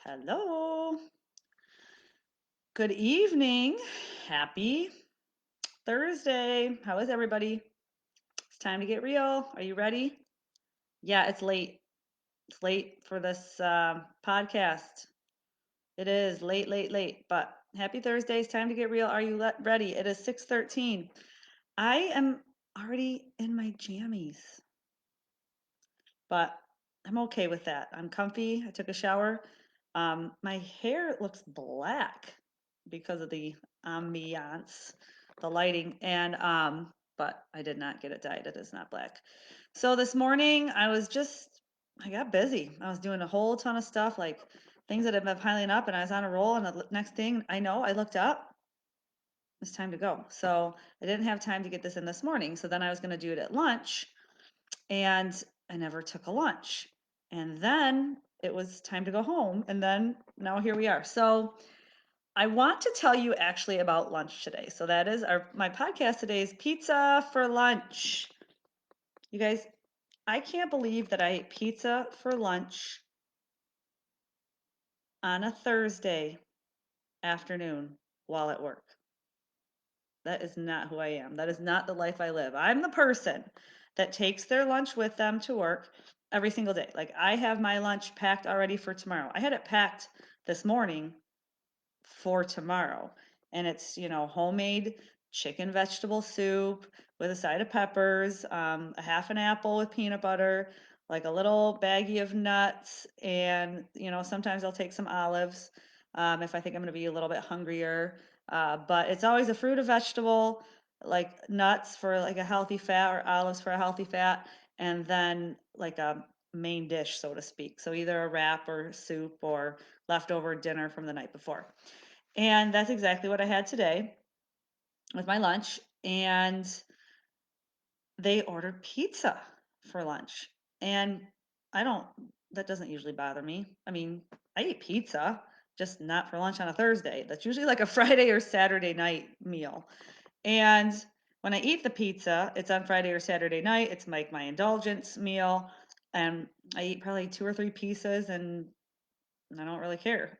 Hello. Good evening. Happy Thursday. How is everybody? It's time to get real. Are you ready? Yeah, it's late. It's late for this podcast. It is late, late, late. But happy Thursday. It's time to get real. Are you ready? It is 6:13. I am already in my jammies, but I'm okay with that. I'm comfy. I took a shower. My hair looks black because of the ambiance, the lighting, and but I did not get it dyed. It is not black. So this morning I got busy. I was doing a whole ton of stuff, like things that have been piling up, and I was on a roll. And the next thing I know, I looked up. It's time to go. So I didn't have time to get this in this morning. So then I was going to do it at lunch, and I never took a lunch. And then it was time to go home. And then now here we are. So I want to tell you actually about lunch today. So that is my podcast today is pizza for lunch. You guys, I can't believe that I ate pizza for lunch on a Thursday afternoon while at work. That is not who I am. That is not the life I live. I'm the person that takes their lunch with them to work every single day. Like I have my lunch packed already for tomorrow. I had it packed this morning for tomorrow. And it's, homemade chicken vegetable soup with a side of peppers, a half an apple with peanut butter, like a little baggie of nuts. And, sometimes I'll take some olives if I think I'm going to be a little bit hungrier. But it's always a fruit or vegetable, like nuts for like a healthy fat or olives for a healthy fat. And then like a main dish, so to speak. So either a wrap or soup or leftover dinner from the night before. And that's exactly what I had today with my lunch. And they ordered pizza for lunch. And I don't, that doesn't usually bother me. I mean, I eat pizza, just not for lunch on a Thursday. That's usually like a Friday or Saturday night meal. And when I eat the pizza, it's on Friday or Saturday night. It's like my indulgence meal. And I eat probably 2 or 3 pieces and I don't really care.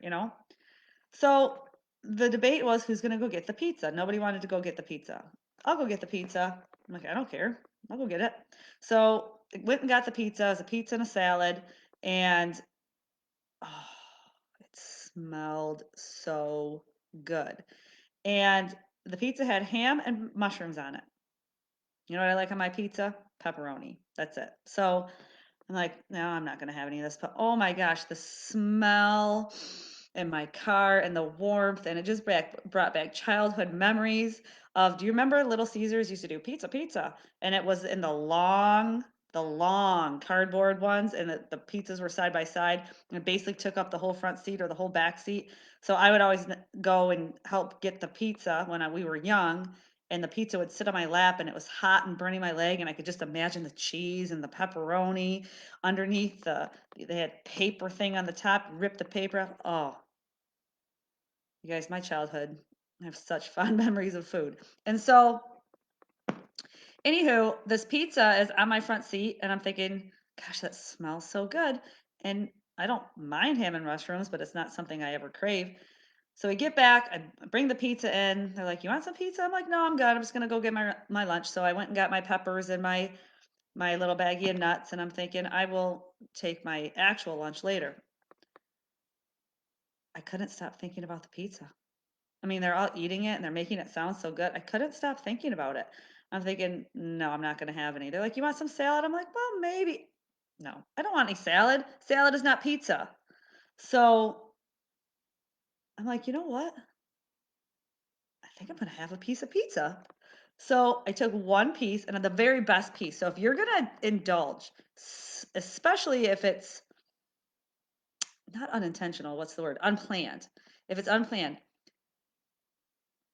So the debate was who's going to go get the pizza. Nobody wanted to go get the pizza. I'll go get the pizza. I'm like, I don't care. I'll go get it. So I went and got the pizza. It was a pizza and a salad. And oh, it smelled so good. And the pizza had ham and mushrooms on it. You know what I like on my pizza? Pepperoni. That's it. So I'm like, no, I'm not going to have any of this. But oh my gosh, the smell in my car and the warmth, and it just brought back childhood memories of, do you remember Little Caesars used to do pizza, pizza? And it was in the long cardboard ones, and the pizzas were side by side, and it basically took up the whole front seat or the whole back seat. So I would always go and help get the pizza when we were young, and the pizza would sit on my lap and it was hot and burning my leg, and I could just imagine the cheese and the pepperoni underneath they had paper thing on the top, rip the paper off. Oh, you guys, my childhood. I have such fond memories of food. And so, anywho, this pizza is on my front seat, and I'm thinking, gosh, that smells so good. And I don't mind ham and mushrooms, but it's not something I ever crave. So we get back, I bring the pizza in. They're like, "You want some pizza?" I'm like, "No, I'm good. I'm just gonna go get my lunch." So I went and got my peppers and my little baggie of nuts, and I'm thinking I will take my actual lunch later. I couldn't stop thinking about the pizza. I mean, they're all eating it and they're making it sound so good. I couldn't stop thinking about it. I'm thinking, no, I'm not going to have any. They're like, you want some salad? I'm like, well, maybe. No, I don't want any salad. Salad is not pizza. So I'm like, you know what? I think I'm going to have a piece of pizza. So I took one piece and the very best piece. So if you're going to indulge, especially if it's not unintentional, what's the word? Unplanned. If it's unplanned,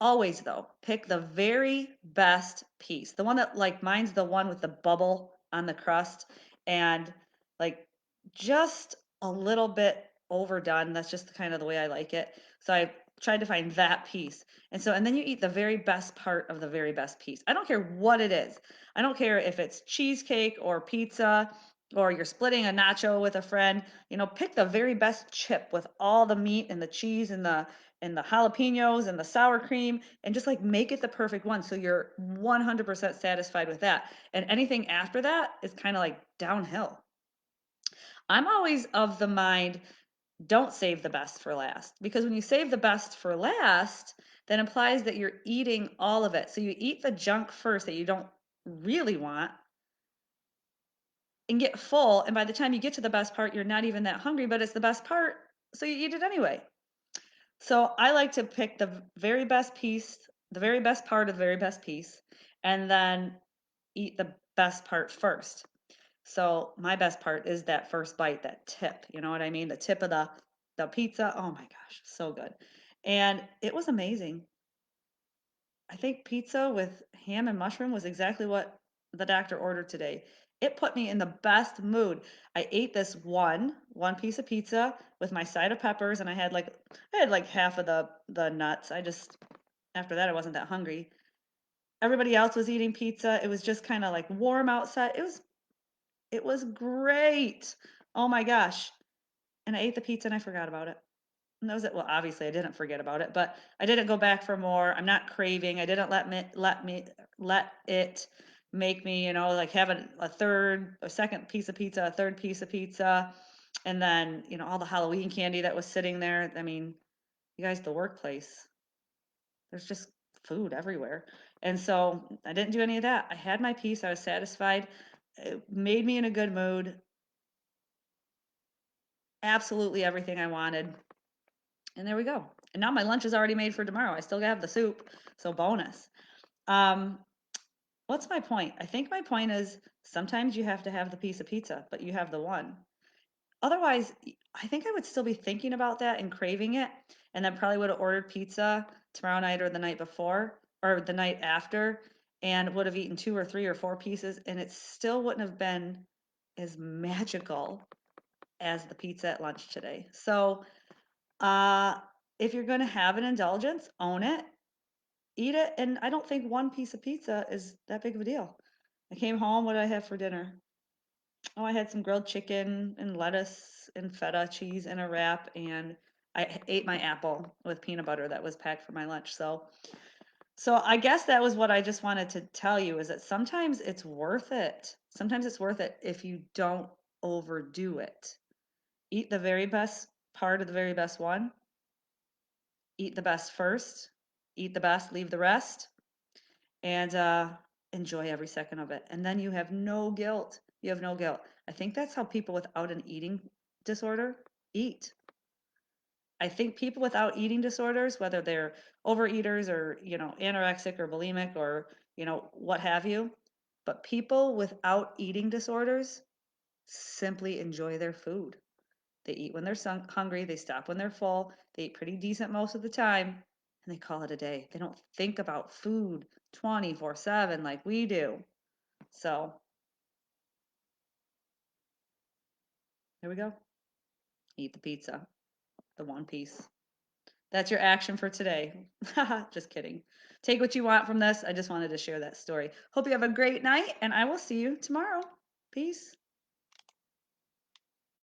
always though, pick the very best piece. The one that like mine's the one with the bubble on the crust and like just a little bit overdone. That's just kind of the way I like it. So I tried to find that piece. And then you eat the very best part of the very best piece. I don't care what it is. I don't care if it's cheesecake or pizza or you're splitting a nacho with a friend, pick the very best chip with all the meat and the cheese and the jalapenos and the sour cream, and just like make it the perfect one so you're 100% satisfied with that. And anything after that is kind of like downhill. I'm always of the mind, don't save the best for last, because when you save the best for last, that implies that you're eating all of it. So you eat the junk first that you don't really want and get full, and by the time you get to the best part, you're not even that hungry, but it's the best part, so you eat it anyway. So I like to pick the very best piece, the very best part of the very best piece, and then eat the best part first. So my best part is that first bite, that tip, you know what I mean? The tip of the pizza. Oh my gosh, so good. And it was amazing. I think pizza with ham and mushroom was exactly what the doctor ordered today. It put me in the best mood. I ate this one piece of pizza with my side of peppers, and I had like half of the nuts. I just After that I wasn't that hungry. Everybody else was eating pizza. It was just kind of like warm outside. It was great. Oh my gosh. And I ate the pizza and I forgot about it. And that was it. Well, obviously I didn't forget about it, but I didn't go back for more. I'm not craving. I didn't let it make me, like have a second piece of pizza, a third piece of pizza, and then, all the Halloween candy that was sitting there. I mean, you guys, the workplace, there's just food everywhere. And so I didn't do any of that. I had my piece. I was satisfied. It made me in a good mood. Absolutely everything I wanted. And there we go. And now my lunch is already made for tomorrow. I still have the soup, so bonus. Um, what's my point? I think my point is sometimes you have to have the piece of pizza, but you have the one. Otherwise, I think I would still be thinking about that and craving it, and then probably would have ordered pizza tomorrow night or the night before or the night after, and would have eaten two or three or four pieces, and it still wouldn't have been as magical as the pizza at lunch today. So, uh, if you're going to have an indulgence, own it, eat it, and I don't think one piece of pizza is that big of a deal. I came home, what did I have for dinner? Oh, I had some grilled chicken and lettuce and feta cheese in a wrap, and I ate my apple with peanut butter that was packed for my lunch. So I guess that was what I just wanted to tell you, is that sometimes it's worth it. Sometimes it's worth it if you don't overdo it. Eat the very best part of the very best one. Eat the best first. Eat the best, leave the rest, and enjoy every second of it. And then you have no guilt. You have no guilt. I think that's how people without an eating disorder eat. I think people without eating disorders, whether they're overeaters or, anorexic or bulimic or, what have you, but people without eating disorders simply enjoy their food. They eat when they're hungry, they stop when they're full, they eat pretty decent most of the time, and they call it a day. They don't think about food 24/7 like we do. So, here we go. Eat the pizza, the one piece. That's your action for today. Just kidding. Take what you want from this. I just wanted to share that story. Hope you have a great night, and I will see you tomorrow. Peace.